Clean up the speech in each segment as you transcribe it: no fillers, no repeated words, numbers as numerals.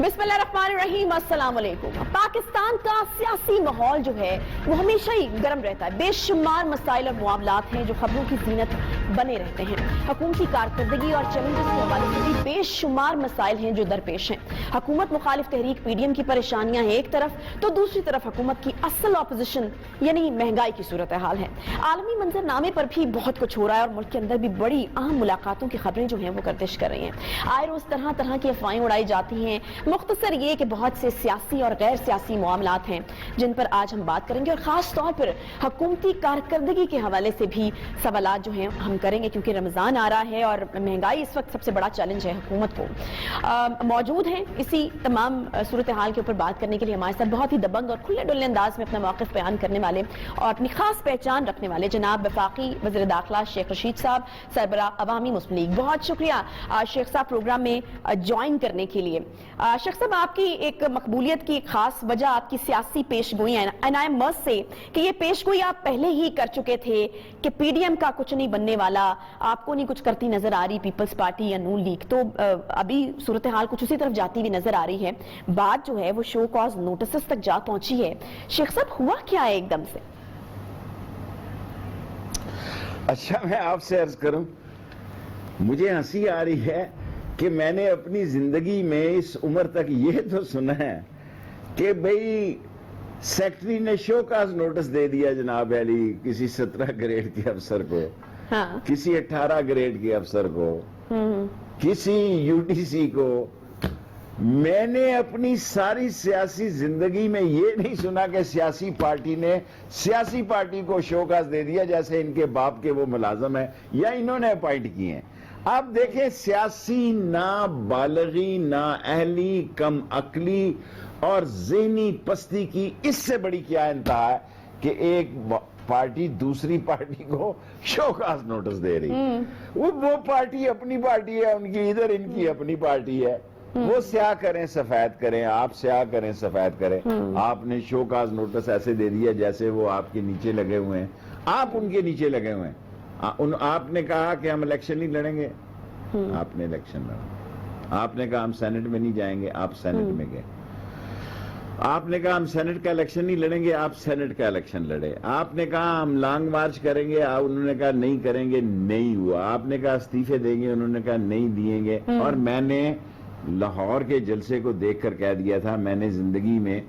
بسم اللہ الرحمن الرحیم، السلام علیکم۔ پاکستان کا سیاسی ماحول جو ہے وہ ہمیشہ ہی گرم رہتا ہے۔ بے شمار مسائل اور معاملات ہیں جو خبروں کی زینت بنے رہتے ہیں۔ حکومتی کارکردگی اور چیلنجز کے حوالے سے بھی بے شمار مسائل ہیں جو درپیش ہیں۔ حکومت مخالف تحریک پی ڈی ایم کی پریشانیاں ہیں ایک طرف، تو دوسری طرف حکومت کی اصل اپوزیشن یعنی مہنگائی کی صورتحال ہے۔ عالمی منظر نامے پر بھی بہت کچھ ہو رہا ہے اور ملک کے اندر بھی بڑی اہم ملاقاتوں کی خبریں جو ہیں وہ گردش کر رہی ہیں۔ آئے روز طرح طرح کی افواہیں اڑائی جاتی ہیں۔ مختصر یہ کہ بہت سے سیاسی اور غیر سیاسی معاملات ہیں جن پر آج ہم بات کریں گے، اور خاص طور پر حکومتی کارکردگی کے حوالے سے بھی سوالات جو ہیں ہم کریں گے، کیونکہ رمضان آ رہا ہے اور مہنگائی اس وقت سب سے بڑا چیلنج ہے حکومت کو۔ موجود ہیں اسی تمام صورتحال کے اوپر بات کرنے کے لیے ہمارے ساتھ بہت ہی دبنگ اور کھلے ڈلے انداز میں اپنا موقف بیان کرنے والے اور اپنی خاص پہچان رکھنے والے جناب وفاقی وزیر داخلہ شیخ رشید صاحب، سربراہ عوامی مسلم لیگ۔ بہت شکریہ شیخ صاحب پروگرام میں جوائن کرنے کے لیے۔ شیخ صاحب، آپ کی ایک مقبولیت کی خاص وجہ آپ کی سیاسی پیش گوئی ہے، اینڈ آئی مسٹ سے کہ یہ پیش گوئی آپ پہلے ہی کر چکے تھے کہ پی ڈی ایم کا کچھ نہیں بننے والا، آپ کو نہیں کچھ کرتی نظر آ رہی پیپلز پارٹی یا نون لیگ، تو ابھی صورتحال کچھ اسی طرف جاتی ہوئی نظر آ رہی ہے۔ بات جو ہے وہ شو کاز نوٹسز تک جا پہنچی ہے۔ شیخ صاحب، ہوا کیا ہے ایک دم سے؟ اچھا، میں آپ سے عرض کروں، مجھے ہنسی آ رہی ہے کہ میں نے اپنی زندگی میں اس عمر تک یہ تو سنا ہے کہ بھئی سیکٹری نے شو کاز نوٹس دے دیا جناب علی کسی 17 گریڈ کے افسر کو، کسی 18 گریڈ کے افسر کو، کسی یو ٹی سی کو۔ میں نے اپنی ساری سیاسی زندگی میں یہ نہیں سنا کہ سیاسی پارٹی نے سیاسی پارٹی کو شو کاز دے دیا جیسے ان کے باپ کے وہ ملازم ہیں یا انہوں نے اپائنٹ کیے ہیں۔ آپ دیکھیں، سیاسی نابالغی، نااہلی، کم عقلی اور ذہنی پستی کی اس سے بڑی کیا انتہا ہے کہ ایک پارٹی دوسری پارٹی کو شو کاز نوٹس دے رہی۔ وہ پارٹی اپنی پارٹی ہے ان کی، ادھر ان کی اپنی پارٹی ہے۔ وہ سیاہ کریں سفید کریں، آپ سیاہ کریں سفید کریں، آپ نے شو کاز نوٹس ایسے دے دیا جیسے وہ آپ کے نیچے لگے ہوئے ہیں، آپ ان کے نیچے لگے ہوئے ہیں۔ آپ نے کہا کہ ہم الیکشن نہیں لڑیں گے، آپ نے الیکشن لڑا۔ آپ نے کہا ہم سینٹ میں نہیں جائیں گے، آپ سینٹ میں گئے۔ آپ نے کہا ہم سینٹ کا الیکشن نہیں لڑیں گے، آپ سینٹ کا الیکشن لڑے۔ آپ نے کہا ہم لانگ مارچ کریں گے، انہوں نے کہا نہیں کریں گے، نہیں ہوا۔ آپ نے کہا استعفے دیں گے، انہوں نے کہا نہیں دیں گے۔ اور میں نے لاہور کے جلسے کو دیکھ کر کہہ دیا تھا، میں نے زندگی میں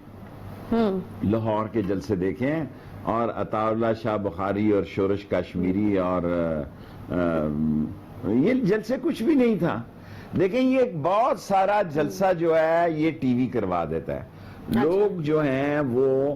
لاہور کے جلسے دیکھے ہیں، اور عطا اللہ شاہ بخاری اور شورش کشمیری اور یہ جلسے کچھ بھی نہیں تھا۔ دیکھیں، یہ بہت سارا جلسہ جو ہے یہ ٹی وی کروا دیتا ہے۔ لوگ جو ہیں وہ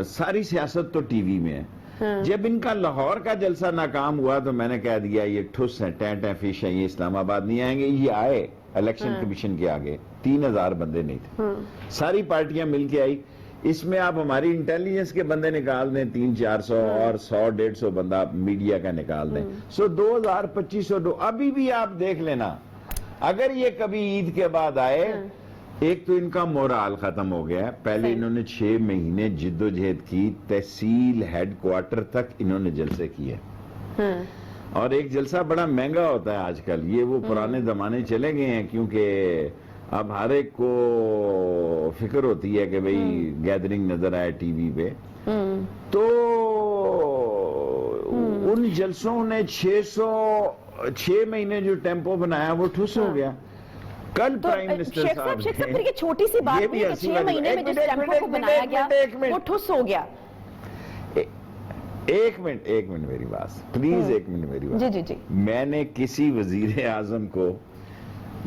ساری سیاست تو ٹی وی میں ہے۔ جب ان کا لاہور کا جلسہ ناکام ہوا تو میں نے کہہ دیا یہ ٹھس ہیں، ٹینٹ ہیں، فش ہیں، یہ اسلام آباد نہیں آئیں گے۔ یہ آئے الیکشن کمیشن کے آگے، 3000 بندے نہیں تھے، ساری پارٹیاں مل کے آئی۔ اس میں آپ ہماری انٹیلیجنس کے بندے نکال دیں 300-400 اور 100-150 بندہ میڈیا کا نکال دیں، 2000-2500۔ ابھی بھی آپ دیکھ لینا، اگر یہ کبھی عید کے بعد آئے، ایک تو ان کا مورال ختم ہو گیا ہے۔ پہلے انہوں نے 6 مہینے جد و جہد کی، تحصیل ہیڈ کوارٹر تک انہوں نے جلسے کیے، اور ایک جلسہ بڑا مہنگا ہوتا ہے آج کل۔ یہ وہ پرانے زمانے چلے گئے ہیں، کیونکہ اب ہر ایک کو فکر ہوتی ہے کہ بھئی گیدرنگ نظر آئے ٹی وی پہ۔ تو ان جلسوں نے 6 مہینے جو ٹیمپو بنایا وہ ٹھس ہو گیا۔ کل پرائم منسٹر صاحب شیخ صاحب، پھر یہ چھوٹی سی بات نہیں کہ 6 مہینے میں جس ٹیمپو کو بنایا گیا وہ ٹھس ہو گیا۔ ایک منٹ میری بات، پلیز ایک منٹ میری بات۔ جی۔ میں نے کسی وزیر اعظم کو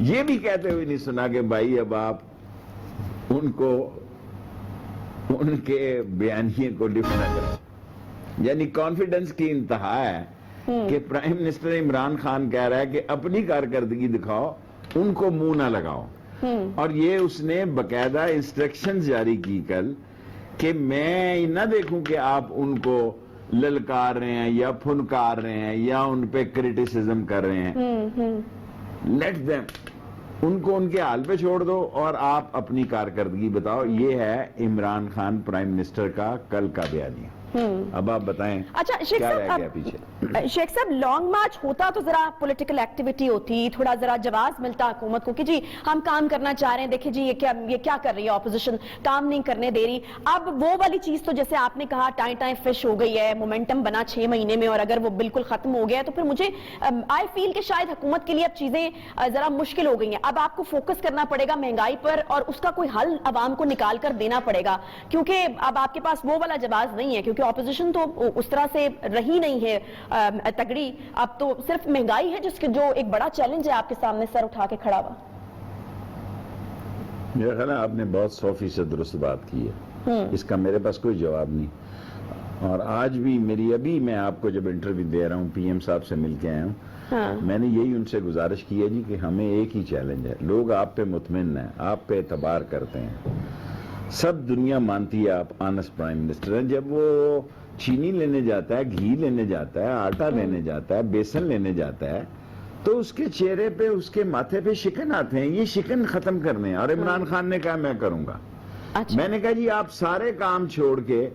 یہ بھی کہتے ہوئے نہیں سنا کہ بھائی اب آپ ان کو ان کے بیانیے کو لفٹ نہ کریں۔ یعنی کانفیڈنس کی انتہا ہے کہ پرائم منسٹر عمران خان کہہ رہا ہے کہ اپنی کارکردگی دکھاؤ، ان کو منہ نہ لگاؤ۔ اور یہ اس نے باقاعدہ انسٹرکشن جاری کی کل کہ میں نہ دیکھوں کہ آپ ان کو للکار رہے ہیں یا پھنکار رہے ہیں یا ان پہ کریٹیسزم کر رہے ہیں۔ لیٹ دیم، ان کو ان کے حال پہ چھوڑ دو اور آپ اپنی کارکردگی بتاؤ۔ یہ ہے عمران خان پرائم منسٹر کا کل کا بیانیہ۔ اب آپ بتائیں اچھا شیخ کیا رہ صاحب، گیا پیچھے؟ شیخ صاحب لانگ مارچ ہوتا تو ذرا پولیٹیکل ایکٹیویٹی ہوتی، تھوڑا ذرا جواز ملتا حکومت کو کہ جی ہم کام کرنا چاہ رہے ہیں، دیکھیں جی یہ کیا کر رہی ہے اپوزیشن، کام نہیں کرنے دے رہی۔ اب وہ والی چیز تو جیسے آپ نے کہا ٹائیں فش ہو گئی ہے، مومنٹم بنا 6 مہینے میں، اور اگر وہ بالکل ختم ہو گیا تو پھر مجھے آئی فیل کہ شاید حکومت کے لیے اب چیزیں ذرا مشکل ہو گئی ہیں۔ اب آپ کو فوکس کرنا پڑے گا مہنگائی پر، اور اس کا کوئی حل عوام کو نکال کر دینا پڑے گا، کیونکہ اب آپ کے پاس وہ والا جواز نہیں ہے، کیونکہ اپوزیشن تو اس طرح سے رہی نہیں ہے تگڑی۔ اب تو صرف مہنگائی ہے جو ایک بڑا چیلنج ہے آپ کے سامنے سر اٹھا کے کھڑا ہوا۔ میرا خیال ہے آپ نے بہت 100% درست بات کی ہے، اس کا میرے پاس کوئی جواب نہیں۔ اور آج بھی ابھی میں آپ کو جب انٹرویو دے رہا ہوں پی ایم صاحب سے مل کے آیا ہوں، میں نے یہی ان سے گزارش کی ہے جی کہ ہمیں ایک ہی چیلنج ہے، لوگ آپ پہ مطمئن ہیں، آپ پہ اعتبار کرتے ہیں، سب دنیا مانتی ہے آپ آنسٹ پرائم منسٹر ہیں۔ جب وہ چینی لینے جاتا ہے، گھی لینے جاتا ہے، آٹا لینے جاتا ہے، بیسن لینے جاتا ہے، تو اس کے چہرے پہ، اس کے ماتھے پہ شکن آتے ہیں، یہ شکن ختم کرنے ہیں۔ اور عمران خان نے کہا میں کروں گا۔ میں نے کہا جی آپ سارے کام چھوڑ کے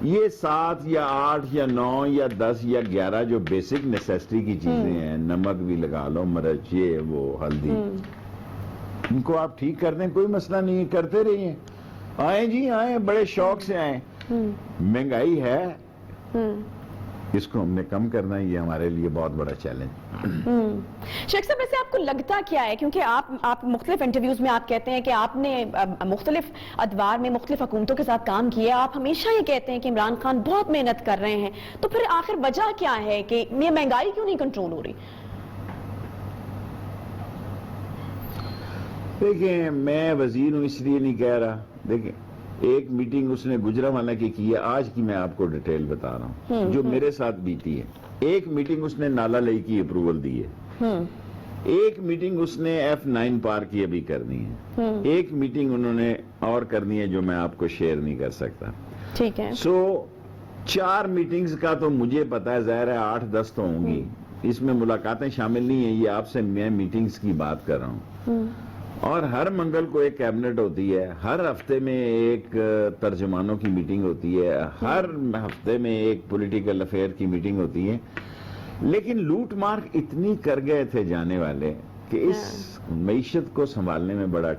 یہ 7 یا 8 یا 9 یا 10 یا 11 جو بیسک نیسیسٹی کی چیزیں ہیں، نمک بھی لگا لو، مرچ، یہ وہ ہلدی، ان کو آپ ٹھیک کر دیں، کوئی مسئلہ نہیں ہے، کرتے رہیے۔ آئیں جی آئیں، بڑے شوق سے آئیں۔ مہنگائی ہے، اس کو ہم نے کم کرنا ہے، یہ ہمارے لیے بہت بڑا چیلنج۔ شیخ صاحب ویسے آپ کو لگتا کیا ہے، کیونکہ آپ مختلف انٹرویوز میں آپ کہتے ہیں کہ آپ نے مختلف ادوار میں مختلف حکومتوں کے ساتھ کام کیا، آپ ہمیشہ یہ کہتے ہیں کہ عمران خان بہت محنت کر رہے ہیں، تو پھر آخر وجہ کیا ہے کہ یہ مہنگائی کیوں نہیں کنٹرول ہو رہی؟ دیکھیں میں وزیر ہوں اس لیے نہیں کہہ رہا، دیکھیں ایک میٹنگ اس نے گجرانوالہ کی ہے، آج کی میں آپ کو ڈیٹیل بتا رہا ہوں جو میرے ساتھ بیتی ہے۔ ایک میٹنگ اس نے نالا لئی کی اپروول دی ہے، ایک میٹنگ اس نے F9 پارک کی ابھی کرنی ہے، ایک میٹنگ انہوں نے اور کرنی ہے جو میں آپ کو شیئر نہیں کر سکتا۔ ٹھیک ہے، 4 میٹنگز کا تو مجھے پتا ہے، ظاہر ہے 8-10 تو ہوں گی، اس میں ملاقاتیں شامل نہیں ہیں، یہ آپ سے میں میٹنگز کی بات کر رہا ہوں۔ اور ہر منگل کو ایک کیبنٹ ہوتی ہے، ہر ہفتے میں ایک ترجمانوں کی میٹنگ ہوتی ہے، ہر ہفتے میں ایک پولیٹیکل افیئر کی میٹنگ ہوتی ہے، لیکن لوٹ مار اتنی کر گئے تھے جانے والے کہ اس معیشت کو سنبھالنے میں بڑا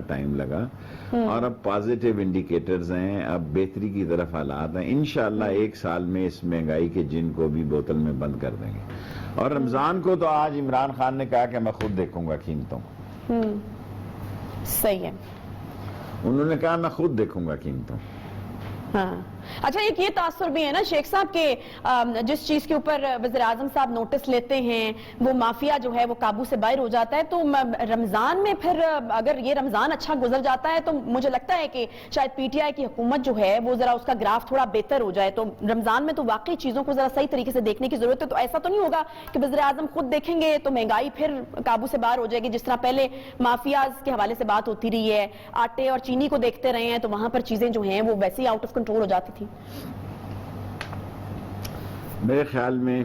ٹائم لگا، اور اب پازیٹیو انڈیکیٹرز ہیں، اب بہتری کی طرف حالات ہیں، انشاءاللہ 1 سال میں اس مہنگائی کے جن کو بھی بوتل میں بند کر دیں گے۔ اور رمضان کو تو آج عمران خان نے کہا کہ میں خود دیکھوں گا قیمتوں کو، صحیح ہے، انہوں نے کہا میں خود دیکھوں گا قیمتوں۔ ہاں اچھا، ایک یہ تاثر بھی ہے نا شیخ صاحب کہ جس چیز کے اوپر وزیر اعظم صاحب نوٹس لیتے ہیں وہ مافیا جو ہے وہ قابو سے باہر ہو جاتا ہے، تو رمضان میں پھر اگر یہ رمضان اچھا گزر جاتا ہے تو مجھے لگتا ہے کہ شاید پی ٹی آئی کی حکومت جو ہے وہ ذرا اس کا گراف تھوڑا بہتر ہو جائے، تو رمضان میں تو واقعی چیزوں کو ذرا صحیح طریقے سے دیکھنے کی ضرورت ہے۔ تو ایسا تو نہیں ہوگا کہ وزیر اعظم خود دیکھیں گے تو مہنگائی پھر قابو سے باہر ہو جائے گی، جس طرح پہلے مافیاز کے حوالے سے بات ہوتی رہی ہے، آٹے اور چینی کو دیکھتے رہے ہیں تو وہاں پر چیزیں جو ہیں وہ ویسے ہی آؤٹ آف کنٹرول ہو جاتی تھی۔ میرے خیال میں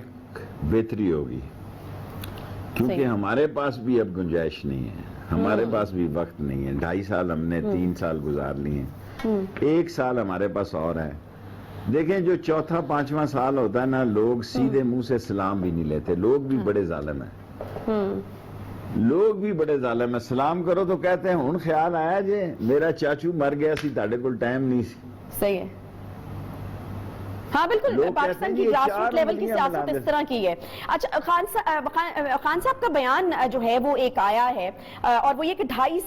بہتری ہوگی، کیونکہ ہمارے پاس بھی اب گنجائش نہیں ہے، ہمارے پاس بھی وقت نہیں ہے، 2.5 سال ہم نے 3 سال گزار لیے ہیں، 1 سال ہمارے پاس اور ہے۔ دیکھیں جو 4تھا 5واں سال ہوتا ہے نا، لوگ سیدھے منہ سے سلام بھی نہیں لیتے، لوگ بھی بڑے ظالم ہیں، سلام کرو تو کہتے ہیں ہن خیال آیا جے میرا چاچو مر گیا سی، تاڑے کول ٹائم نہیں سی۔ صحیح ہے، ہاں بالکل، پاکستان کی گراس روٹ لیول کی سیاست اس طرح کی ہے۔ اچھا خان صاحب کا بیان جو ہے وہ ایک آیا ہے، اور وہ یہ کہ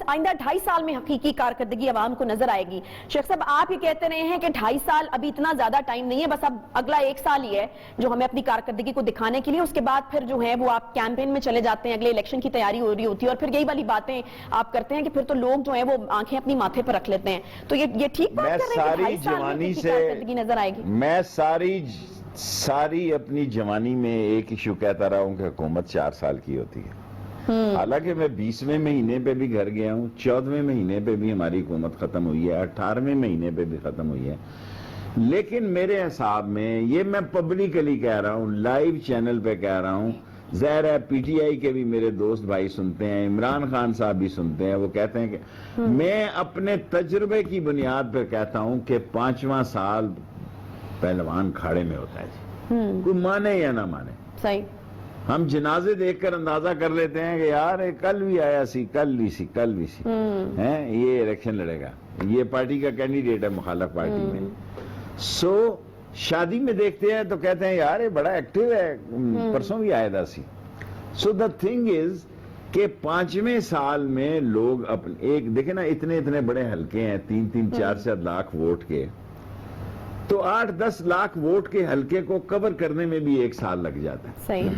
آئندہ 2.5 سال میں حقیقی کارکردگی عوام کو نظر آئے گی۔ شیخ صاحب آپ یہ کہتے رہے ہیں کہ 2.5 سال ابھی اتنا زیادہ ٹائم نہیں ہے، بس اب اگلا 1 سال ہی ہے جو ہمیں اپنی کارکردگی کو دکھانے کے لیے، اس کے بعد پھر جو ہے وہ آپ کیمپین میں چلے جاتے ہیں، اگلے الیکشن کی تیاری ہو رہی ہوتی ہے، اور پھر یہی والی باتیں آپ کرتے ہیں کہ پھر تو لوگ جو ہیں وہ آنکھیں اپنی ماتھے پر رکھ لیتے ہیں۔ تو یہ ٹھیک بات کر رہے ہیں کہ 2.5 سال میں حقیقی کارکردگی نظر آئے گی؟ میں ساری اپنی جوانی میں ایک ایشو کہتا رہا ہوں کہ حکومت 4 سال کی ہوتی ہے، حالانکہ میں 20ویں مہینے پہ بھی گھر گیا ہوں، 14ویں مہینے پہ بھی ہماری حکومت ختم ہوئی ہے، 18ویں مہینے پہ بھی ختم ہوئی ہے، لیکن میرے حساب میں یہ میں پبلکلی کہہ رہا ہوں، لائیو چینل پہ کہہ رہا ہوں، ظاہر ہے پی ٹی آئی کے بھی میرے دوست بھائی سنتے ہیں, عمران خان صاحب بھی سنتے ہیں, وہ کہتے ہیں کہ میں اپنے تجربے کی بنیاد پر کہتا ہوں کہ 5واں سال پہلوان کھاڑے میں ہوتا ہے جی, کوئی مانے یا نہ مانے. صحیح. ہم جنازے دیکھ کر اندازہ کر لیتے ہیں کہ یار کل بھی آیا سی, کل بھی سی, ہیں یہ الیکشن لڑے گا, یہ پارٹی کا کینڈیڈیٹ ہے مخالف پارٹی میں. سو شادی میں دیکھتے ہیں تو کہتے ہیں یار یہ بڑا ایکٹیو ہے, پرسوں بھی آیا تھا سی. سو دا تھنگ از کہ 5ویں سال میں لوگ اپنے ایک دیکھیں نا, اتنے بڑے حلقے ہیں, 3-4 لاکھ ووٹ کے, تو 8-10 لاکھ ووٹ کے حلقے کو کور کرنے میں بھی 1 سال لگ جاتا ہے. صحیح.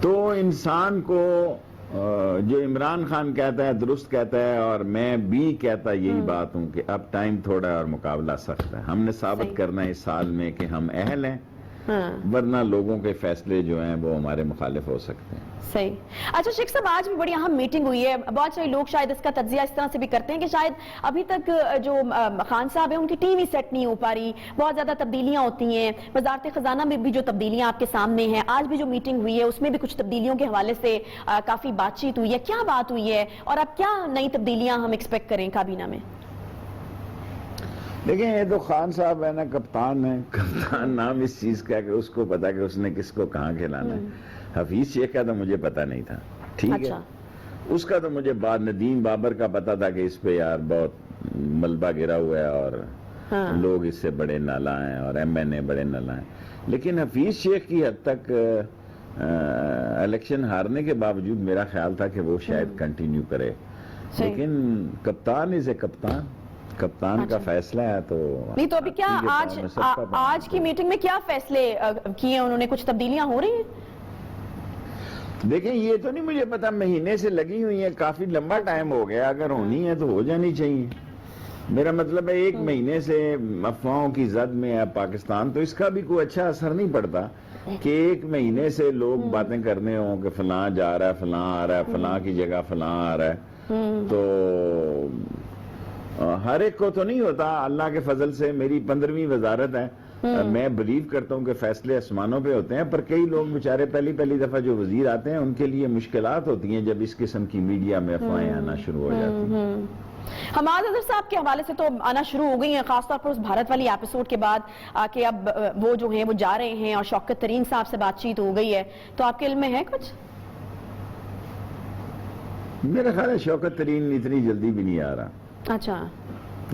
تو انسان کو جو عمران خان کہتا ہے درست کہتا ہے, اور میں بھی کہتا یہی بات ہوں کہ اب ٹائم تھوڑا ہے اور مقابلہ سخت ہے. ہم نے ثابت کرنا ہے اس سال میں کہ ہم اہل ہیں, ورنہ لوگوں کے فیصلے جو ہیں وہ ہمارے مخالف ہو سکتے ہیں. صحیح. اچھا شیخ صاحب, آج بھی بڑی اہم میٹنگ ہوئی ہے. بہت سارے لوگ شاید اس کا تجزیہ اس طرح سے بھی کرتے ہیں کہ شاید ابھی تک جو خان صاحب ہیں ان کی ٹی وی سیٹ نہیں ہو پا رہی, بہت زیادہ تبدیلیاں ہوتی ہیں, وزارت خزانہ میں بھی جو تبدیلیاں آپ کے سامنے ہیں, آج بھی جو میٹنگ ہوئی ہے اس میں بھی کچھ تبدیلیوں کے حوالے سے کافی بات چیت ہوئی ہے. کیا بات ہوئی ہے اور اب کیا نئی تبدیلیاں ہم ایکسپیکٹ کریں کابینہ میں؟ دیکھیں یہ تو خان صاحب ہے نا, کپتان ہے, کپتان نام اس چیز کا کہ اس کو پتا کہ اس نے کس کو کہاں کھلانا ہے. حفیظ شیخ کا تو مجھے پتا نہیں تھا, ٹھیک ہے, اس کا تو مجھے بعد ندیم بابر کا پتا تھا کہ اس پہ یار بہت ملبہ گرا ہوا ہے اور لوگ اس سے بڑے نالا ہیں اور ایم این اے بڑے نالا ہیں. لیکن حفیظ شیخ کی حد تک الیکشن ہارنے کے باوجود میرا خیال تھا کہ وہ شاید کنٹینیو کرے. لیکن کپتان از اے کپتان, کپتان کا فیصلہ ہے. تو نہیں تو ابھی کیا آج کی میٹنگ میں کیا فیصلے کیے انہوں نے؟ کچھ تبدیلیاں ہو رہی ہیں؟ دیکھیں یہ تو نہیں مجھے پتا, مہینے سے لگی ہوئی ہیں, کافی لمبا ٹائم ہو گیا. اگر ہونی ہے تو ہو جانی چاہیے. میرا مطلب ہے 1 مہینے سے افواہوں کی زد میں ہے پاکستان, تو اس کا بھی کوئی اچھا اثر نہیں پڑتا کہ 1 مہینے سے لوگ باتیں کرنے ہوں کہ فلاں جا رہا ہے, فلاں آ رہا ہے, فلاں کی جگہ فلاں آ رہا ہے. تو ہر ایک کو تو نہیں ہوتا. اللہ کے فضل سے میری 15ویں وزارت ہے, میں بلیو کرتا ہوں کہ فیصلے آسمانوں پہ ہوتے ہیں, پر کئی لوگ بیچارے پہلی دفعہ جو وزیر آتے ہیں ان کے لیے مشکلات ہوتی ہیں جب اس قسم کی میڈیا میں افواہیں آنا شروع ہو جاتی ہیں. حماد اظہر صاحب کے حوالے سے تو آنا شروع ہو گئی ہیں, خاص طور پر اس بھارت والی ایپیسوڈ کے بعد کہ اب وہ جو ہیں وہ جا رہے ہیں اور شوکت ترین صاحب سے بات چیت ہو گئی ہے. تو آپ کے علم میں ہے کچھ؟ میرا خیال ہے شوکت ترین اتنی جلدی بھی نہیں آ رہا. اچھا.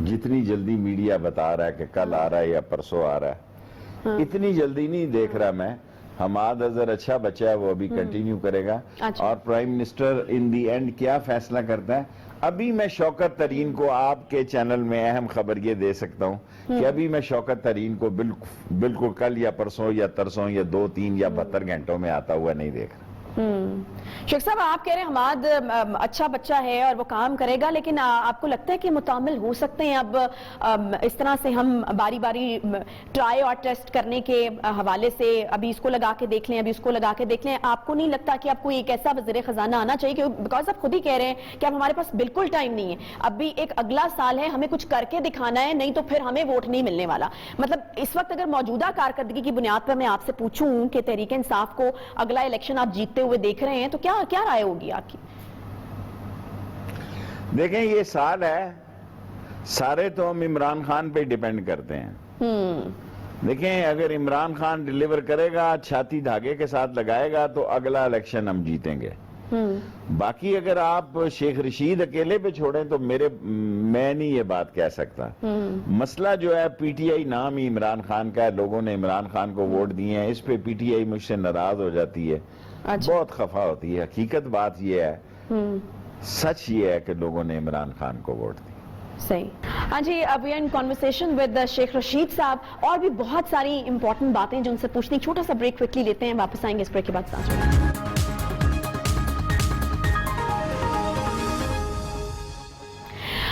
جتنی جلدی میڈیا بتا رہا ہے کہ کل آ رہا ہے یا پرسوں آ رہا ہے, اتنی جلدی نہیں دیکھ رہا میں. حماد اظہر اچھا بچہ ہے, وہ ابھی کنٹینیو کرے گا. اور prime minister in the end کیا فیصلہ کرتا ہے. ابھی میں شوکت ترین کو آپ کے چینل میں اہم خبر یہ دے سکتا ہوں کہ ابھی میں شوکت ترین کو بالکل کل یا پرسوں یا ترسوں یا 2-3 یا 72 گھنٹوں میں آتا ہوا نہیں دیکھ رہا. شیخ صاحب آپ کہہ رہے ہیں حماد اچھا بچہ ہے اور وہ کام کرے گا, لیکن آپ کو لگتا ہے کہ متعامل ہو سکتے ہیں اب اس طرح سے ہم باری باری ٹرائی اور ٹیسٹ کرنے کے حوالے سے ابھی اس کو لگا کے دیکھ لیں, ابھی اس کو لگا کے دیکھ لیں؟ آپ کو نہیں لگتا کہ آپ کو ایک ایسا وزیر خزانہ آنا چاہیے, کہ بیکاز آپ خود ہی کہہ رہے ہیں کہ اب ہمارے پاس بالکل ٹائم نہیں ہے, اب بھی ایک اگلا سال ہے, ہمیں کچھ کر کے دکھانا ہے, نہیں تو پھر ہمیں ووٹ نہیں ملنے والا. مطلب اس وقت اگر موجودہ کارکردگی کی بنیاد پر میں آپ سے پوچھوں کہ تحریک انصاف کو اگلا الیکشن آپ جیتتے ہوئے دیکھ رہے ہیں, تو کیا رائے ہوگی آپ کی؟ دیکھیں یہ سال ہے, سارے تو ہم عمران خان پہ ڈیپینڈ کرتے ہیں. دیکھیں اگر عمران خان ڈیلیور کرے گا, چھاتی دھاگے کے ساتھ لگائے گا, تو اگلا الیکشن ہم جیتیں گے. باقی اگر آپ شیخ رشید اکیلے پہ چھوڑیں تو میں نہیں یہ بات کہہ سکتا. مسئلہ جو ہے پی ٹی آئی نام ہی عمران خان کا ہے, لوگوں نے عمران خان کو ووٹ دیے ہیں, اس پہ پی ٹی آئی مجھ سے ناراض ہو جاتی ہے, بہت خفا ہوتی ہے. حقیقت بات یہ ہے, سچ یہ ہے کہ لوگوں نے عمران خان کو ووٹ دی. صحیح. ہاں جی, اب ان کنورسیشن ود شیخ رشید صاحب, اور بھی بہت ساری امپورٹنٹ باتیں جو ان سے پوچھنی. چھوٹا سا بریک کوئکلی لیتے ہیں, واپس آئیں گے اس بریک کے بعد. ساتھ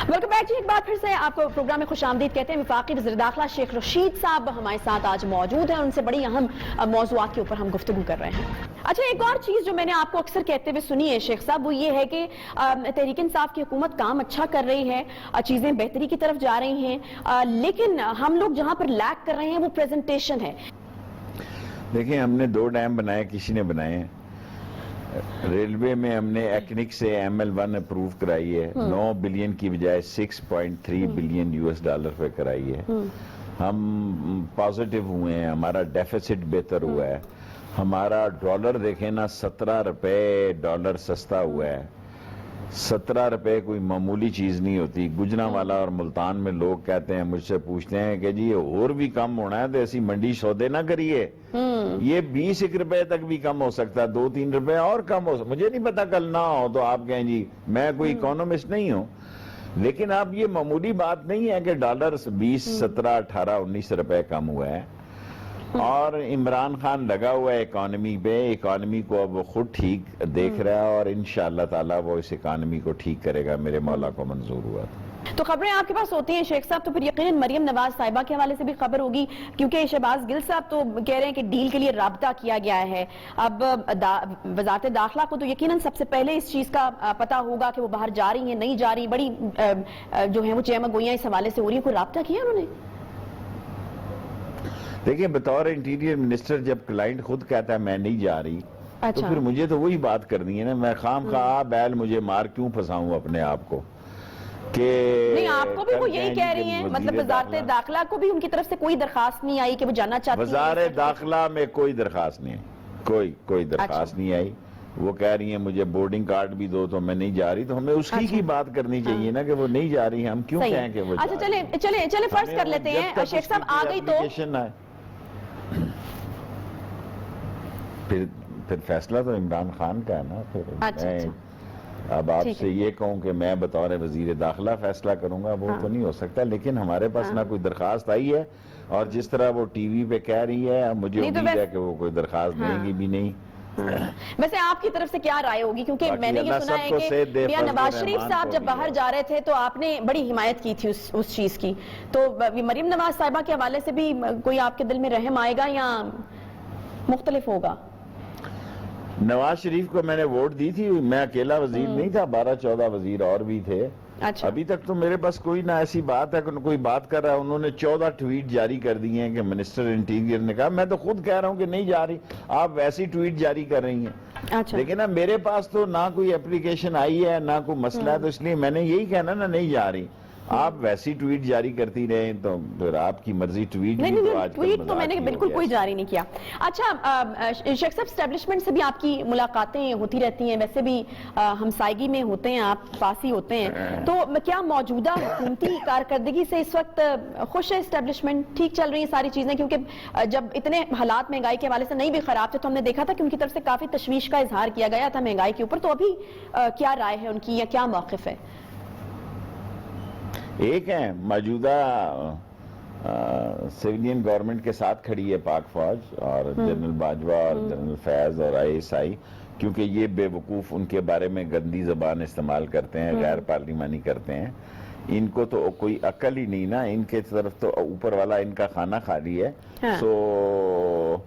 ویلکم بیک جی. ایک بار پھر سے آپ کو پروگرام میں خوش آمدید کہتے ہیں. وفاقی وزیر داخلہ شیخ رشید صاحب ہمارے ساتھ آج موجود ہیں, ان سے بڑی اہم موضوعات کے اوپر ہم گفتگو کر رہے ہیں. اچھا, ایک اور چیز جو میں نے آپ کو اکثر کہتے ہوئے سنی ہے شیخ صاحب, وہ یہ ہے کہ تحریک انصاف کی حکومت کام اچھا کر رہی ہے, چیزیں بہتری کی طرف جا رہی ہیں, لیکن ہم لوگ جہاں پر لیک کر رہے ہیں وہ پریزنٹیشن ہے. دیکھیں ہم نے 2 ڈیم بنائے, کسی نے بنائے ہیں. ریلوے میں ہم نے ایکنک سے ML1 اپروو کرائی ہے, 9 بلین کی بجائے 6.3 بلین US$ پہ کرائی ہے. ہم پازیٹیو ہوئے ہیں, ہمارا ڈیفیسٹ بہتر ہوا ہے, ہمارا ڈالر دیکھیں نا 17 روپے ڈالر سستا ہوا ہے. 17 روپے کوئی معمولی چیز نہیں ہوتی. گجرانوالا اور ملتان میں لوگ کہتے ہیں, مجھ سے پوچھتے ہیں کہ جی اور بھی کم ہونا ہے تو ایسی منڈی سودے نہ کریے, یہ 20 روپے تک بھی کم ہو سکتا ہے, 2-3 روپے اور کم ہو سکتا. مجھے نہیں پتا کل نہ ہو تو آپ کہیں جی میں کوئی اکانومسٹ نہیں ہوں, لیکن اب یہ معمولی بات نہیں ہے کہ ڈالر 20, 17, 18, 19 روپے کم ہوا ہے. اور عمران خان لگا ہوا ہے اکانومی پہ, اکانومی کو اب وہ خود ٹھیک دیکھ رہا ہے اور انشاءاللہ تعالیٰ وہ اس اکانومی کو ٹھیک کرے گا, میرے مولا کو منظور ہوا. تو خبریں آپ کے پاس ہوتی ہیں شیخ صاحب, تو پھر یقیناً مریم نواز صاحبہ کے حوالے سے بھی خبر ہوگی, کیونکہ شہباز گل صاحب تو کہہ رہے ہیں کہ ڈیل کے لیے رابطہ کیا گیا ہے. اب وزارت داخلہ کو تو یقیناً سب سے پہلے اس چیز کا پتہ ہوگا کہ وہ باہر جا رہی ہیں نہیں جا رہی, بڑی جو ہیں وہ چیمہ گوئیاں اس حوالے سے ہو رہی ہیں. کوئی رابطہ کیا انہوں نے؟ دیکھیں بطور انٹیریئر منسٹر جب کلائنٹ خود کہتا ہے میں نہیں جا رہی, تو پھر مجھے تو وہی بات کرنی ہے نا, میں خام خواہ بیل مجھے مار کیوں پھنساؤں اپنے آپ کو کہ نہیں, آپ کو بھی وہ یہی کہہ رہی ہیں, مطلب وزارت داخلہ کو بھی ان کی طرف سے کوئی درخواست نہیں آئی کہ وہ جانا چاہتی ہیں؟ وزارت داخلہ میں کوئی درخواست نہیں ہے, کوئی درخواست نہیں آئی. وہ کہہ رہی ہیں مجھے بورڈنگ کارڈ بھی دو تو میں نہیں جا رہی, تو ہمیں اس کی بات کرنی چاہیے نا کہ وہ نہیں جا رہی ہیں, ہم کیوں کہیں کہ وہ اچھا چلیں فرض کر لیتے ہیں شیخ صاحب آ گئی تو پھر فیصلہ تو عمران خان کا ہے نا. پھر اب آپ سے یہ کہوں کہ میں بطور وزیر داخلہ فیصلہ کروں گا, وہ تو نہیں ہو سکتا, لیکن ہمارے پاس نہ کوئی درخواست آئی ہے, اور جس طرح وہ ٹی وی پہ کہہ رہی ہے مجھے امید ہے کہ وہ کوئی درخواست دیں گی بھی نہیں. ویسے آپ کی طرف سے کیا رائے ہوگی, کیونکہ میں نے یہ سنا ہے کہ میاں نواز شریف صاحب جب باہر جا رہے تھے تو آپ نے بڑی حمایت کی تھی اس چیز کی, تو مریم نواز صاحبہ کے حوالے سے بھی کوئی آپ کے دل میں رحم آئے گا یا مختلف ہوگا؟ نواز شریف کو میں نے ووٹ دی تھی, میں اکیلا وزیر نہیں تھا, 12-14 وزیر اور بھی تھے. ابھی تک تو میرے پاس کوئی نہ ایسی بات ہے کہ کوئی بات کر رہا ہے. انہوں نے 14 ٹویٹ جاری کر دیے ہیں کہ منسٹر انٹیریئر نے کہا, میں تو خود کہہ رہا ہوں کہ نہیں جا رہی, آپ ویسی ٹویٹ جاری کر رہی ہیں. لیکن اب میرے پاس تو نہ کوئی اپلیکیشن آئی ہے نہ کوئی مسئلہ ہے, تو اس لیے میں نے یہی کہنا نا نہیں جا رہی. آپ ویسی ٹویٹ جاری کرتی رہیں تو پھر آپ کی مرضی. ٹویٹ تو میں نے بالکل کوئی جاری نہیں کیا. اچھا شیخ صاحب, اسٹیبلشمنٹ سے بھی آپ کی ملاقاتیں ہوتی رہتی ہیں, ویسے بھی ہمسائیگی میں ہوتے ہیں, آپ پاس ہی ہوتے ہیں, تو کیا موجودہ حکومتی کارکردگی سے اس وقت خوش ہے اسٹیبلشمنٹ؟ ٹھیک چل رہی ہیں ساری چیزیں؟ کیونکہ جب اتنے حالات مہنگائی کے حوالے سے نہیں بھی خراب تھے تو ہم نے دیکھا تھا کہ ان کی طرف سے کافی تشویش کا اظہار کیا گیا تھا مہنگائی کے اوپر, تو ابھی کیا رائے ہے ان کی یا کیا موقف ہے؟ ایک ہے موجودہ سویلین گورنمنٹ کے ساتھ کھڑی ہے پاک فوج, اور جنرل باجوہ اور جنرل فیض اور ISI, کیونکہ یہ بے وقوف ان کے بارے میں گندی زبان استعمال کرتے ہیں, غیر پارلیمانی کرتے ہیں. ان کو تو کوئی عقل ہی نہیں نا, ان کے طرف تو اوپر والا ان کا کھانا خالی ہے. سو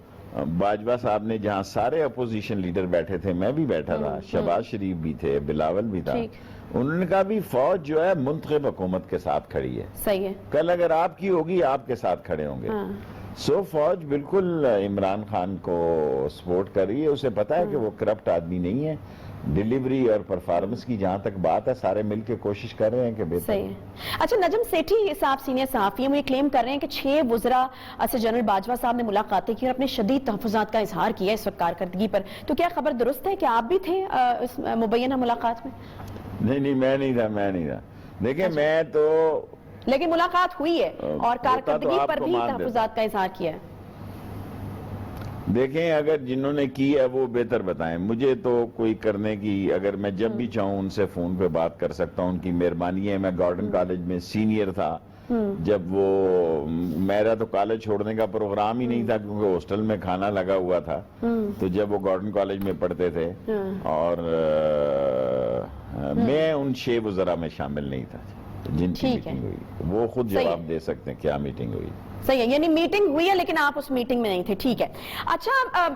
باجوہ صاحب نے جہاں سارے اپوزیشن لیڈر بیٹھے تھے, میں بھی بیٹھا تھا, شہباز شریف بھی تھے, بلاول بھی تھا, انہوں نے کہا بھی فوج جو ہے منتخب حکومت کے ساتھ کھڑی ہے. صحیح ہے, کل اگر آپ کی ہوگی آپ کے ساتھ کھڑے ہوں گے. سو فوج بالکل عمران خان کو سپورٹ کر رہی ہے, اسے پتا ہے کہ وہ کرپٹ آدمی نہیں ہے. ڈیلیوری اور پرفارمنس کی جہاں تک بات ہے, سارے مل کے کوشش کر رہے ہیں کہ بہتر. صحیح ہے. اچھا نجم سیٹھی صاحب سینئر صحافی ہیں, وہ یہ کلیم کر رہے ہیں کہ 6 وزراء سے جنرل باجوہ صاحب نے ملاقاتیں کی اور اپنے شدید تحفظات کا اظہار کیا اس وقت کارکردگی پر, تو کیا خبر درست ہے کہ آپ بھی تھے اس مبینہ ملاقات میں؟ نہیں میں نہیں تھا. دیکھیں میں تو, لیکن ملاقات ہوئی ہے اور کارکردگی پر بھی تحفظات کا اظہار کیا ہے. دیکھیں اگر جنہوں نے کی ہے وہ بہتر بتائیں, مجھے تو کوئی کرنے کی, اگر میں جب بھی چاہوں ان سے فون پہ بات کر سکتا ہوں, ان کی مہربانی ہے. میں گارڈن کالج میں سینئر تھا جب وہ, میرا تو کالج چھوڑنے کا پروگرام ہی نہیں تھا کیونکہ ہاسٹل میں کھانا لگا ہوا تھا, تو جب وہ گارڈن کالج میں پڑھتے تھے, اور میں ان 6 وزراء میں شامل نہیں تھا. جن کی ٹھیک ہے، میٹنگ ہوئی وہ خود صحیح ہے۔ جواب دے سکتے ہیں کیا میٹنگ ہوئی۔ صحیح ہے، یعنی میٹنگ ہوئی ہے لیکن آپ اس میٹنگ میں نہیں تھے، ٹھیک ہے۔ اچھا،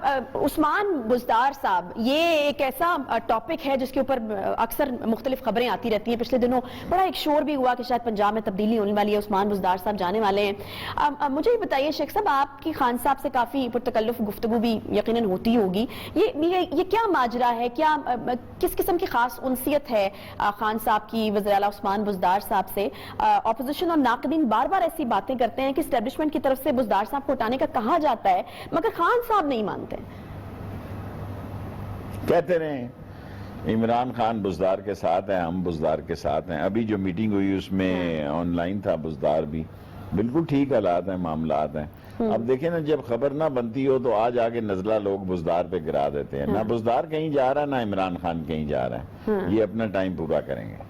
عثمان بزدار صاحب، یہ ایک ایسا ٹاپک ہے جس کے اوپر اکثر مختلف خبریں آتی رہتی ہیں۔ پچھلے دنوں بڑا ایک شور بھی ہوا کہ شاید پنجاب میں تبدیلی ہونے والی ہے، عثمان بزدار صاحب جانے والے ہیں۔ مجھے یہ بتائیے شیخ صاحب، آپ کی خان صاحب سے کافی پرتکلف گفتگو بھی یقیناً ہوتی ہوگی، یہ کیا ماجرا ہے؟ کیا کس قسم کی خاص انسیت ہے خان صاحب کی وزیر اعلیٰ عثمان بزدار صاحب سے؟ اپوزیشن اور ناقدین بار بار ایسی باتیں کرتے ہیں کہ اسٹیبلشمنٹ کی طرف سے بزدار صاحب کو ہٹانے کا کہا جاتا ہے، مگر خان صاحب نہیں مانتے۔ کہتے رہے عمران خان بزدار کے ساتھ ہیں، ہم بزدار کے ساتھ ہیں۔ ابھی جو میٹنگ ہوئی اس میں آن لائن تھا بزدار بھی، بالکل ٹھیک حالات ہیں، معاملات ہیں۔ اب دیکھیں نا، جب خبر نہ بنتی ہو تو آج آگے نزلہ لوگ بزدار پہ گرا دیتے ہیں۔ نہ بزدار کہیں جا رہا ہے، نہ عمران خان کہیں جا رہا ہے، یہ اپنا ٹائم پورا کریں گے۔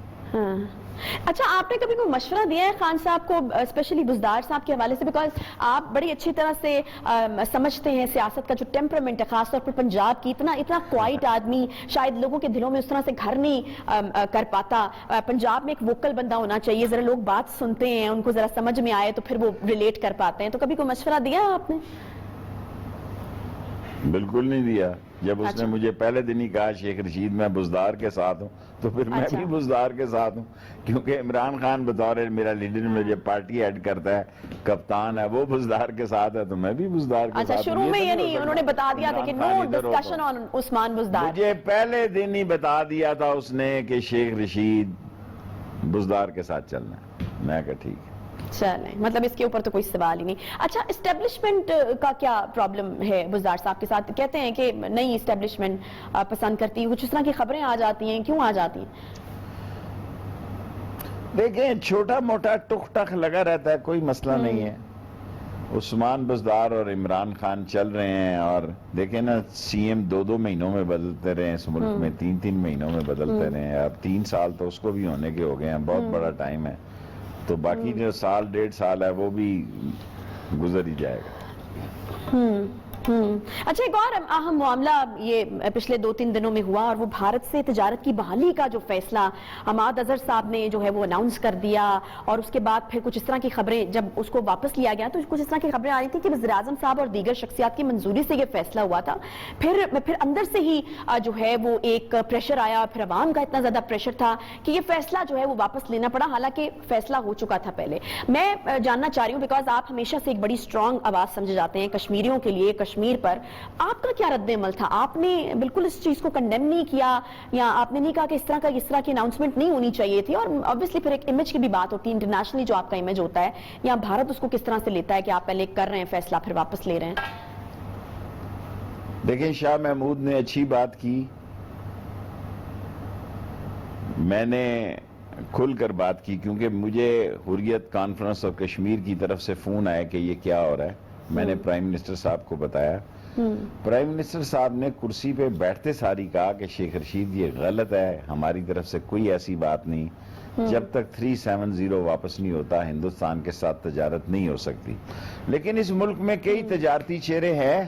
اچھا، آپ نے کبھی کوئی مشورہ دیا ہے خان صاحب کو، اسپیشلی بزدار صاحب کے حوالے سے؟ بیکاز آپ بڑی اچھی طرح سے سمجھتے ہیں سیاست کا جو ٹیمپرمنٹ ہے، خاص طور پر پنجاب کی، اتنا کوائٹ آدمی شاید لوگوں کے دلوں میں اس طرح سے گھر نہیں کر پاتا۔ پنجاب میں ایک ووکل بندہ ہونا چاہیے، ذرا لوگ بات سنتے ہیں، ان کو ذرا سمجھ میں آئے تو پھر وہ ریلیٹ کر پاتے ہیں۔ تو کبھی کوئی مشورہ دیا آپ نے؟ بالکل نہیں دیا۔ جب اس نے مجھے پہلے دن ہی کہا شیخ رشید میں بزدار کے ساتھ ہوں، تو پھر میں بھی بزدار کے ساتھ ہوں، کیونکہ عمران خان بطور میرا لیڈر مجھے پارٹی ایڈ کرتا ہے، کپتان ہے، وہ بزدار کے ساتھ ہے تو میں بھی بزدار کے ساتھ ہوں۔ شروع میں یعنی انہوں نے بتا دیا تھا کہ نو ڈسکشن آن عثمان بزدار؟ مجھے پہلے دن ہی بتا دیا تھا اس نے کہ شیخ رشید بزدار کے ساتھ چلنا ہے۔ میں کہا ٹھیک ہے، چلیں، مطلب اس کے اوپر تو کوئی سوال ہی نہیں۔ اچھا، اسٹیبلشمنٹ کا کیا پرابلم ہے بزدار صاحب کے ساتھ؟ کہتے ہیں کہ نئی اسٹیبلشمنٹ پسند کرتی ہے، کچھ اس طرح کی خبریں آ جاتی ہیں، کیوں آ جاتی ہیں؟ دیکھیں، چھوٹا موٹا ٹک ٹک لگا رہتا ہے، کوئی مسئلہ نہیں ہے۔ عثمان بزدار اور عمران خان چل رہے ہیں، اور دیکھیں نا، سی ایم 2 مہینوں میں بدلتے رہے اس ملک میں، 3 مہینوں میں بدلتے رہے ہیں۔ اب 3 سال تو اس کو بھی ہونے کے ہو گئے ہیں، بہت بڑا ٹائم ہے، تو باقی جو سال 1.5 سال ہے وہ بھی گزر ہی جائے گا۔ اچھا، ایک اور اہم معاملہ یہ پچھلے 2-3 دنوں میں ہوا، اور وہ بھارت سے تجارت کی بحالی کا جو فیصلہ حماد اظہر صاحب نے جو ہے وہ اناؤنس کر دیا، اور اس کے بعد پھر کچھ اس طرح کی خبریں، جب اس کو واپس لیا گیا تو کچھ اس طرح کی خبریں آ رہی تھی کہ وزیر اعظم صاحب اور دیگر شخصیات کی منظوری سے یہ فیصلہ ہوا تھا۔ پھر اندر سے ہی جو ہے وہ ایک پریشر آیا، پھر عوام کا اتنا زیادہ پریشر تھا کہ یہ فیصلہ جو ہے وہ واپس لینا پڑا، حالانکہ فیصلہ ہو چکا تھا پہلے۔ میں جاننا چاہ رہی ہوں، بیکاز آپ ہمیشہ سے ایک بڑی اسٹرانگ آواز سمجھے جاتے ہیں کشمیریوں کے لیے، کشمیر پر، آپ کا کیا رد عمل تھا؟ آپ نے بالکل اس چیز کو کنڈیم نہیں کیا، یا آپ نے نہیں کہا کہ اس طرح کی اناؤنسمنٹ نہیں ہونی چاہیے تھی؟ اور obviously پھر ایک امیج کی بھی بات ہوتی ہے، انٹرنیشنلی جو آپ کا امیج ہوتا ہے، یا بھارت اس کو کس طرح سے لیتا ہے کہ آپ پہلے کر رہے ہیں فیصلہ پھر واپس لے رہے ہیں؟ دیکھیں، شاہ محمود نے اچھی بات کی، میں نے کھل کر بات کی، کیونکہ مجھے حریت کانفرنس اور کشمیر کی طرف سے فون آیا کہ یہ کیا ہو رہا ہے۔ میں نے پرائم منسٹر صاحب کو بتایا، پرائم منسٹر صاحب نے کرسی پہ بیٹھتے ساری کہا کہ شیخ رشید یہ غلط ہے، ہماری طرف سے کوئی ایسی بات نہیں، جب تک 370 واپس نہیں ہوتا ہندوستان کے ساتھ تجارت نہیں ہو سکتی۔ لیکن اس ملک میں کئی تجارتی چہرے ہیں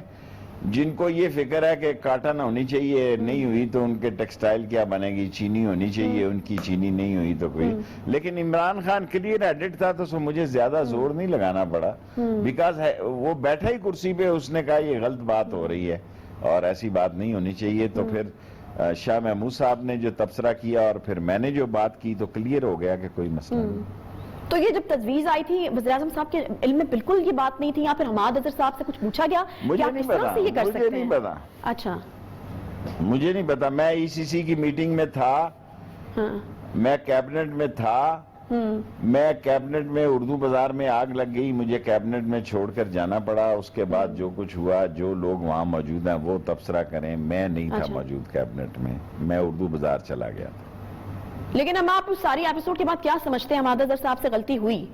جن کو یہ فکر ہے کہ کاٹن ہونی چاہیے، نہیں ہوئی تو ان کے ٹیکسٹائل کیا بنے گی، چینی ہونی چاہیے، ان کی چینی نہیں ہوئی تو کوئی۔ لیکن عمران خان کلیئر ہیڈڈ تھا تو مجھے زیادہ زور نہیں لگانا پڑا، بیکاز وہ بیٹھا ہی کرسی پہ، اس نے کہا یہ غلط بات ہو رہی ہے اور ایسی بات نہیں ہونی چاہیے۔ تو پھر شاہ محمود صاحب نے جو تبصرہ کیا اور پھر میں نے جو بات کی تو کلیئر ہو گیا کہ کوئی مسئلہ نہیں۔ تو یہ جب تجویز آئی تھی وزیر اعظم صاحب کے علم میں بالکل یہ بات نہیں تھی، یا پھر حماد اظہر صاحب سے کچھ پوچھا گیا کہ آپ کس طرح سے یہ کر سکتے ہیں؟ مجھے نہیں پتا، اچھا، مجھے نہیں پتا۔ میں ای سی سی کی میٹنگ میں تھا، میں کیبنٹ میں تھا، میں کیبنٹ میں اردو بازار میں آگ لگ گئی، مجھے کیبنٹ میں چھوڑ کر جانا پڑا۔ اس کے بعد جو کچھ ہوا، جو لوگ وہاں موجود ہیں وہ تبصرہ کریں، میں نہیں تھا موجود کیبنٹ میں، میں اردو بازار چلا گیا تھا۔ لیکن ہم آپ اس ساری ایپیسوڈ کے بعد کیا سمجھتے ہیں؟ حماد اظہر صاحب سے غلطی ہوئی؟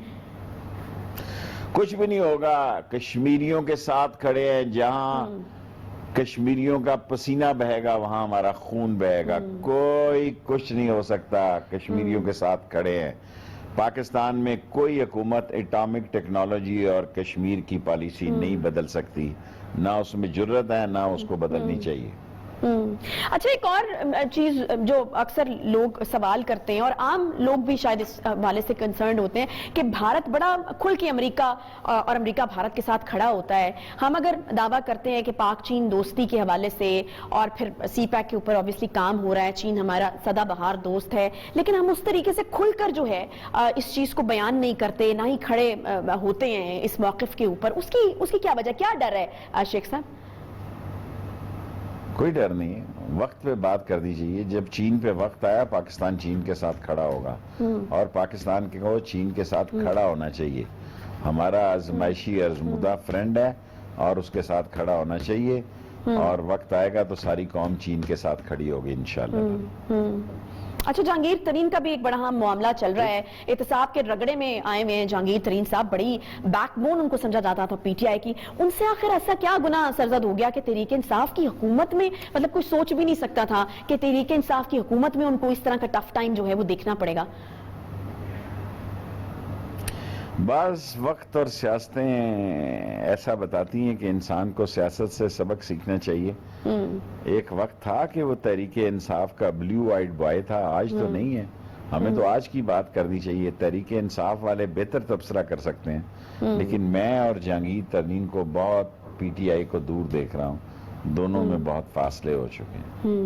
کچھ بھی نہیں ہوگا، کشمیریوں کے ساتھ کھڑے ہیں، جہاں کشمیریوں کا پسینہ بہے گا وہاں ہمارا خون بہے گا، کوئی کچھ نہیں ہو سکتا، کشمیریوں کے ساتھ کھڑے ہیں۔ پاکستان میں کوئی حکومت اٹامک ٹیکنالوجی اور کشمیر کی پالیسی نہیں بدل سکتی، نہ اس میں جرت ہے، نہ اس کو بدلنی چاہیے۔ اچھا ایک اور چیز جو اکثر لوگ سوال کرتے ہیں اور عام لوگ بھی شاید اس حوالے سے کنسرنڈ ہوتے ہیں کہ بھارت بڑا کھل کے امریکہ اور امریکہ بھارت کے ساتھ کھڑا ہوتا ہے. ہم اگر دعویٰ کرتے ہیں کہ پاک چین دوستی کے حوالے سے اور پھر سی پیک کے اوپر obviously کام ہو رہا ہے, چین ہمارا سدا بہار دوست ہے, لیکن ہم اس طریقے سے کھل کر جو ہے اس چیز کو بیان نہیں کرتے, نہ ہی کھڑے ہوتے ہیں اس موقف کے اوپر. اس کی کیا وجہ, کیا ڈر ہے شیخ صاحب؟ کوئی ڈر نہیں ہے, وقت پہ بات کر دیجیے. جب چین پہ وقت آیا پاکستان چین کے ساتھ کھڑا ہوگا اور پاکستان کو چین کے ساتھ کھڑا ہونا چاہیے. ہمارا آزمائشی آزمودہ فرینڈ ہے اور اس کے ساتھ کھڑا ہونا چاہیے, اور وقت آئے گا تو ساری قوم چین کے ساتھ کھڑی ہوگی انشاءاللہ. اچھا جہانگیر ترین کا بھی ایک بڑا معاملہ چل رہا ہے, احتساب کے رگڑے میں آئے ہوئے ہیں جہانگیر ترین صاحب, بڑی بیک بون ان کو سمجھا جاتا تھا پی ٹی آئی کی. ان سے آخر ایسا کیا گناہ سرزد ہو گیا کہ تحریک انصاف کی حکومت میں, مطلب کوئی سوچ بھی نہیں سکتا تھا کہ تحریک انصاف کی حکومت میں ان کو اس طرح کا ٹف ٹائم جو ہے وہ دیکھنا پڑے گا؟ بعض وقت اور سیاستیں ایسا بتاتی ہیں کہ انسان کو سیاست سے سبق سیکھنا چاہیے. ایک وقت تھا کہ وہ تحریک انصاف کا بلیو آئیڈ بوائے تھا, آج تو نہیں ہے. ہمیں تو آج کی بات کرنی چاہیے. تحریک انصاف والے بہتر تبصرہ کر سکتے ہیں, لیکن میں اور جہانگیر ترین کو بہت پی ٹی آئی کو دور دیکھ رہا ہوں. دونوں میں بہت فاصلے ہو چکے ہیں.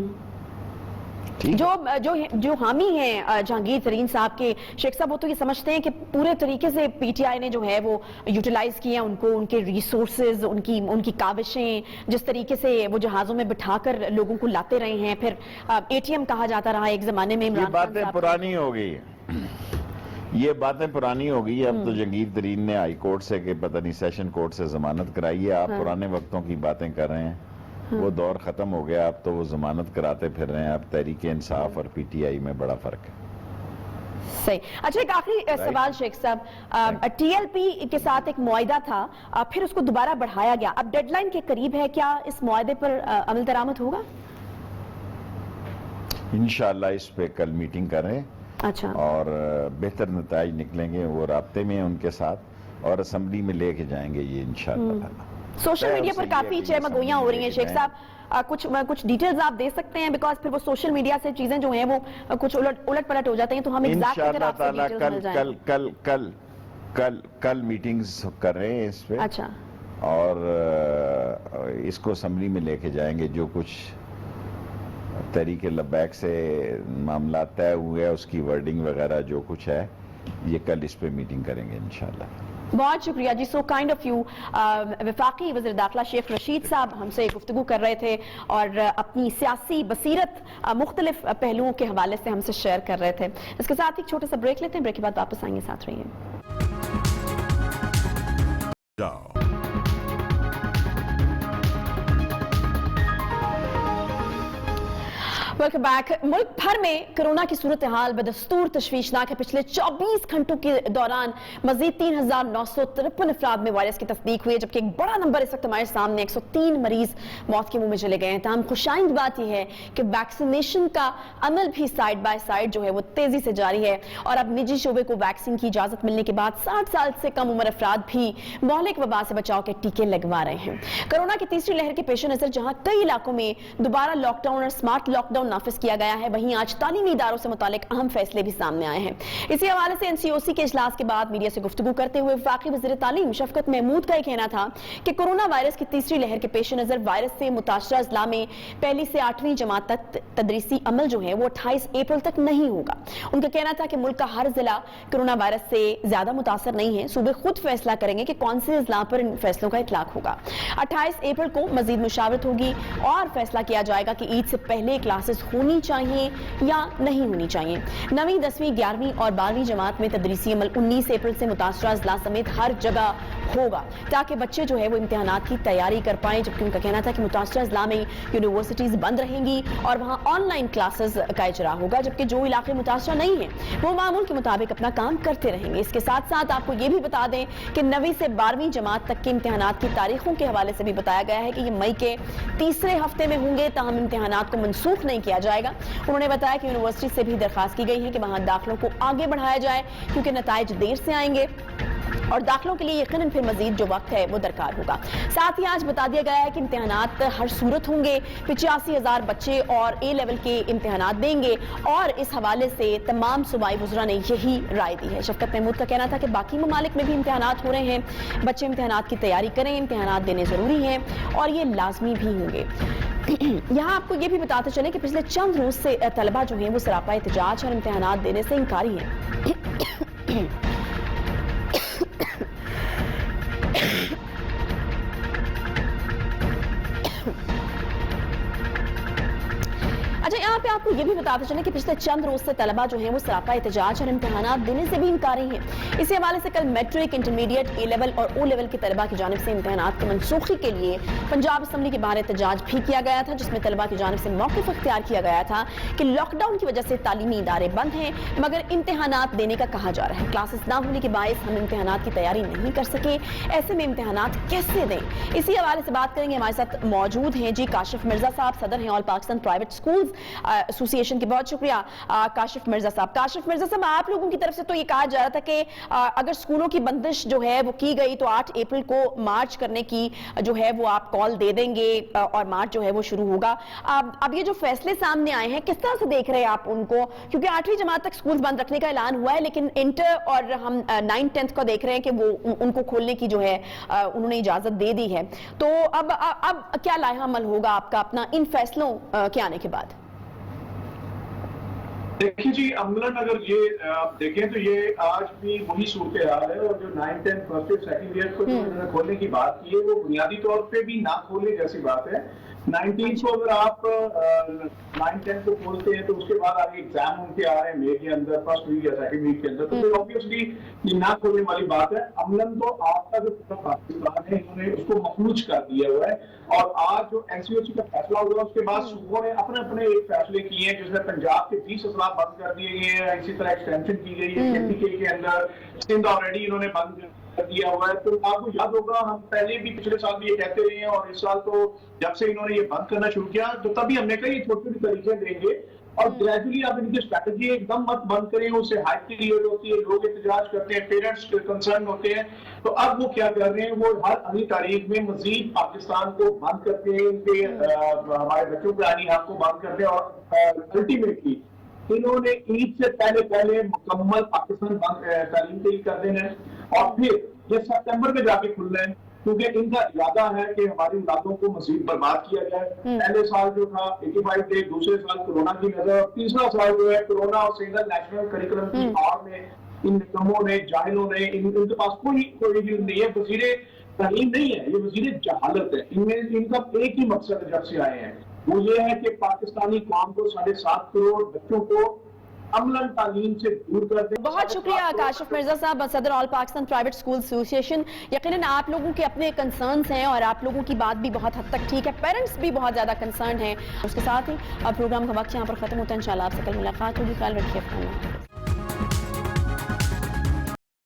جو حامی ہیں جہانگیر ترین صاحب کے, شیخ صاحب وہ تو یہ سمجھتے ہیں کہ پورے طریقے سے پی ٹی آئی نے جو ہے وہ یوٹیلائز کیا ان کو, ان کے ریسورسز, ان کی کاوشیں, جس طریقے سے وہ جہازوں میں بٹھا کر لوگوں کو لاتے رہے ہیں. پھر اے ٹی ایم کہا جاتا رہا ایک زمانے میں. یہ باتیں پرانی ہو گئی, یہ باتیں پرانی ہو گئی. اب تو جہانگیر ترین نے ہائی کورٹ سے کہ پتہ نہیں سیشن کورٹ سے ضمانت کرائی ہے. آپ پرانے وقتوں کی باتیں کر رہے ہیں, وہ دور ختم ہو گیا. اب تو وہ ضمانت کراتے پھر رہے ہیں. اب تحریک انصاف اور پی ٹی آئی میں بڑا فرق ہے. صحیح. اچھا ایک آخری سوال شیخ صاحب, ٹی ایل پی کے ساتھ ایک معاہدہ تھا, پھر اس کو دوبارہ بڑھایا گیا, اب ڈیڈ لائن کے قریب ہے, کیا اس معاہدے پر عمل درآمد ہوگا؟ انشاءاللہ اس پہ کل میٹنگ کریں. اچھا. اور بہتر نتائج نکلیں گے. وہ رابطے میں ان کے ساتھ اور اسمبلی میں لے کے جائیں گے یہ انشاءاللہ. سوشل میڈیا پر کافی چہمگوئیاں ہو رہی ہیں شیخ صاحب, کچھ ڈیٹیلز آپ دے سکتے ہیں, بیکاز پھر وہ سوشل میڈیا سے چیزیں جو ہیں وہ کچھ الٹ پلٹ ہو جاتے ہیں, تو ہم ایگزیکٹ اگر آپ سے ڈیٹیلز مل جائیں. کل میٹنگز کر رہے ہیں اس پہ. اچھا. اور اس کو اسمبلی میں لے کے جائیں گے. جو کچھ تحریک لبیک سے معاملات طے ہوئے اس کی ورڈنگ وغیرہ جو کچھ ہے, یہ کل اس پہ میٹنگ کریں گے انشاءاللہ. بہت شکریہ جی, سو کائنڈ آف یو. وفاقی وزیر داخلہ شیخ رشید صاحب ہم سے گفتگو کر رہے تھے اور اپنی سیاسی بصیرت مختلف پہلوؤں کے حوالے سے ہم سے شیئر کر رہے تھے. اس کے ساتھ ایک چھوٹا سا بریک لیتے ہیں, بریک کے بعد واپس آئیں گے, ساتھ رہیے. Welcome back. ملک بھر میں کرونا کی صورتحال بدستور تشویشناک ہے. پچھلے 24 گھنٹوں کے دوران مزید 3,953 افراد میں وائرس کی تصدیق ہوئی ہے, جبکہ ایک بڑا نمبر اس وقت ہمارے سامنے 103 مریض موت کے منہ میں چلے گئے ہیں. تاہم خوشائند بات یہ ہے کہ ویکسینیشن کا عمل بھی سائیڈ بائی سائیڈ جو ہے وہ تیزی سے جاری ہے, اور اب نجی شعبے کو ویکسین کی اجازت ملنے کے بعد 60 سال سے کم عمر افراد بھی مہلک وبا سے بچاؤ کے ٹیکے لگوا رہے ہیں. کرونا کی تیسری لہر کے پیش نظر جہاں کئی علاقوں میں دوبارہ لاک ڈاؤن اور اسمارٹ لاک ڈاؤن نافذ کیا گیا ہے, وہیں آج تعلیمی اداروں سے متعلق اہم فیصلے بھی سامنے آئے ہیں. اسی حوالے سے NCOC کے اجلاس کے بعد میڈیا سے گفتگو کرتے ہوئے وفاقی وزیر تعلیم شفقت محمود کا یہ کہنا تھا کہ کورونا وائرس کی تیسری لہر کے پیش نظر وائرس سے متاثرہ اضلاع میں پہلی سے 8ویں جماعت تک تدریسی عمل جو ہے وہ 28 اپریل تک نہیں ہوگا. ان کا کہنا تھا کہ ملک کا ہر ضلع کورونا وائرس سے زیادہ متاثر نہیں ہے, صوبے خود فیصلہ کریں گے کہ کون سے اضلاع پر ان فیصلوں کا اطلاق ہوگا. 28 اپریل کو مزید مشاورت ہوگی اور فیصلہ کیا جائے گا کہ عید سے پہلے کلاسز ہونی چاہیے یا نہیں ہونی چاہیے. 9ویں 10ویں 11ویں اور 12ویں جماعت میں تدریسی عمل 19 اپریل سے متاثرہ اضلاع سمیت ہر جگہ ہوگا تاکہ بچے جو ہے وہ امتحانات کی تیاری کر پائیں, جبکہ ان کا کہنا تھا کہ متاثرہ اضلاع میں یونیورسٹیز بند رہیں گی اور وہاں آن لائن کلاسز کا اجرا ہوگا, جبکہ جو علاقے متاثرہ نہیں ہیں وہ معمول کے مطابق اپنا کام کرتے رہیں گے. اس کے ساتھ ساتھ آپ کو یہ بھی بتا دیں کہ 9ویں سے 12ویں جماعت تک کے امتحانات کی تاریخوں کے حوالے سے بھی بتایا گیا ہے کہ یہ مئی کے تیسرے ہفتے میں ہوں گے, تاہم امتحانات کو منسوخ نہیں کیا جائے گا. انہوں نے بتایا کہ یونیورسٹی سے بھی درخواست کی گئی ہے کہ وہاں داخلوں کو آگے بڑھایا جائے کیونکہ نتائج دیر سے آئیں گے اور داخلوں کے لیے یقیناً پھر مزید جو وقت ہے وہ درکار ہوگا. ساتھ ہی آج بتا دیا گیا ہے کہ امتحانات ہر صورت ہوں گے. 85,000 بچے اور اے لیول کے امتحانات دیں گے اور اس حوالے سے تمام صوبائی وزراء نے یہی رائے دی ہے. شفقت محمود کا کہنا تھا کہ باقی ممالک میں بھی امتحانات ہو رہے ہیں, بچے امتحانات کی تیاری کریں, امتحانات دینے ضروری ہیں اور یہ لازمی بھی ہوں گے. یہاں آپ کو یہ بھی بتاتے چلیں کہ پچھلے چند روز سے طلبہ جو ہیں وہ سراپا احتجاج اور امتحانات دینے سے انکاری ہیں. اچھا, یہاں پہ آپ کو یہ بھی بتاتے چلیں کہ پچھلے چند روز سے طلبہ جو ہیں وہ سراپا احتجاج اور امتحانات دینے سے بھی انکاری ہیں. اسی حوالے سے کل میٹرک, انٹرمیڈیٹ, اے لیول اور او لیول کے طلبہ کی جانب سے امتحانات کی منسوخی کے لیے پنجاب اسمبلی کے باہر احتجاج بھی کیا گیا تھا, جس میں طلبہ کی جانب سے موقف اختیار کیا گیا تھا کہ لاک ڈاؤن کی وجہ سے تعلیمی ادارے بند ہیں مگر امتحانات دینے کا کہا جا رہا ہے. کلاسز نہ ہونے کے باعث ہم امتحانات کی تیاری نہیں کر سکے, ایسے میں امتحانات کیسے دیں. اسی حوالے سے بات کریں گے, ہمارے ساتھ موجود ہیں جی کاشف مرزا صاحب, صدر ہیں آل پاکستان پرائیویٹ اسکولز ایسوسی ایشن کی. بہت شکریہ کاشف مرزا صاحب. کاشف مرزا صاحب, آپ لوگوں کی طرف سے تو یہ کہا جا رہا تھا کہ اگر اسکولوں کی بندش جو ہے وہ کی گئی تو 8 اپریل کو مارچ کرنے کی جو ہے وہ آپ کال دے دیں گے اور مارچ جو ہے وہ شروع ہوگا. اب یہ جو فیصلے سامنے آئے ہیں کس طرح سے دیکھ رہے ہیں آپ ان کو, کیونکہ 8ویں جماعت تک اسکول بند رکھنے کا اعلان ہوا ہے لیکن انٹر اور ہم 9th 10th کو دیکھ رہے ہیں کہ وہ ان کو کھولنے کی جو ہے انہوں نے اجازت دے دی ہے. تو اب کیا لائحہ عمل ہوگا آپ کا اپنا ان فیصلوں کے آنے کے بعد؟ دیکھیں جی, عملاً اگر یہ آپ دیکھیں تو یہ آج بھی وہی صورتحال ہے, اور جو 9th 10th first year second year کو انہوں نے کھولنے کی بات کی ہے وہ بنیادی طور پہ بھی نہ کھولنے جیسی بات ہے. 19 کو اگر آپ 9th 10th کو کھولتے ہیں تو اس کے بعد آگے ایگزام ان کے آ رہے ہیں مئی کے اندر, فرسٹ ویک یا سیکنڈ ویک کے اندر, تو پھر آبویسلی یہ نہ کھولنے والی بات ہے. عملاً تو آپ کا جو پورا پاکستان ہے انہوں نے اس کو مفلوج کر دیا ہوا ہے, اور آج جو این سی او سی کا فیصلہ ہوا اس کے بعد صوبوں نے اپنے اپنے ایک فیصلے کیے ہیں, جس میں پنجاب کے 20 اضلاع بند کر دیے گئے ہیں, اسی طرح ایکسٹینشن کی گئی ہے کے پی کے اندر, سندھ آلریڈی انہوں نے بند کر دیا ہوا ہے. تو آپ کو یاد ہوگا ہم پہلے بھی پچھلے سال بھی یہ کہتے رہے ہیں, اور اس سال تو جب سے انہوں نے یہ بند کرنا شروع کیا تو تبھی ہم نے کہا یہ چھوٹی چھوٹی طریقے دیں گے اور گریجولی آپ ان کی اسٹریٹجی ایک دم مت بند کریں, اس سے ہائپ کریٹ ہوتی ہے, لوگ احتجاج کرتے ہیں, پیرنٹس کنسرن ہوتے ہیں. تو اب وہ کیا کر رہے ہیں, وہ ہر اگلی تاریخ میں مزید پاکستان کو بند کرتے ہیں, ان کے ہمارے بچوں کے آئینی حق کو بند کرتے ہیں, اور الٹیمیٹلی انہوں نے عید سے پہلے مکمل پاکستان تعلیم کے لیے کر دینا ہے, اور پھر یہ سپٹمبر میں جا کے کھلنا ہے, کیونکہ ان کا ارادہ ہے کہ ہماری اولادوں کو مزید برباد کیا جائے. پہلے سال جو تھا 85 ڈے, دوسرے سال کورونا کی نظر, اور تیسرا سال جو ہے کورونا اور سنگل نیشنل کریکولم کی آڑ میں ان نکموں نے, جاہلوں نے, ان کے پاس کوئی نہیں ہے, وزیر تعلیم نہیں ہے, یہ وزیر جہالت ہے. ان کا ایک ہی مقصد جب سے آئے ہیں وہ یہ ہے کہ پاکستانی قوم کو 7.5 کروڑ بچوں کو عملاً تعلیم سے دور کر دیں. بہت شکریہ کاشف مرزا صاحب, صدر آل پاکستان پرائیویٹ اسکول ایسوسی ایشن. یقیناً آپ لوگوں کے اپنے کنسرنز ہیں اور آپ لوگوں کی بات بھی بہت حد تک ٹھیک ہے, پیرنٹس بھی بہت زیادہ کنسرن ہیں. اس کے ساتھ ہی اب پروگرام کا وقت یہاں پر ختم ہوتا ہے. انشاءاللہ آپ سے کل ملاقات ہوگی. خیال رکھیے اپنا.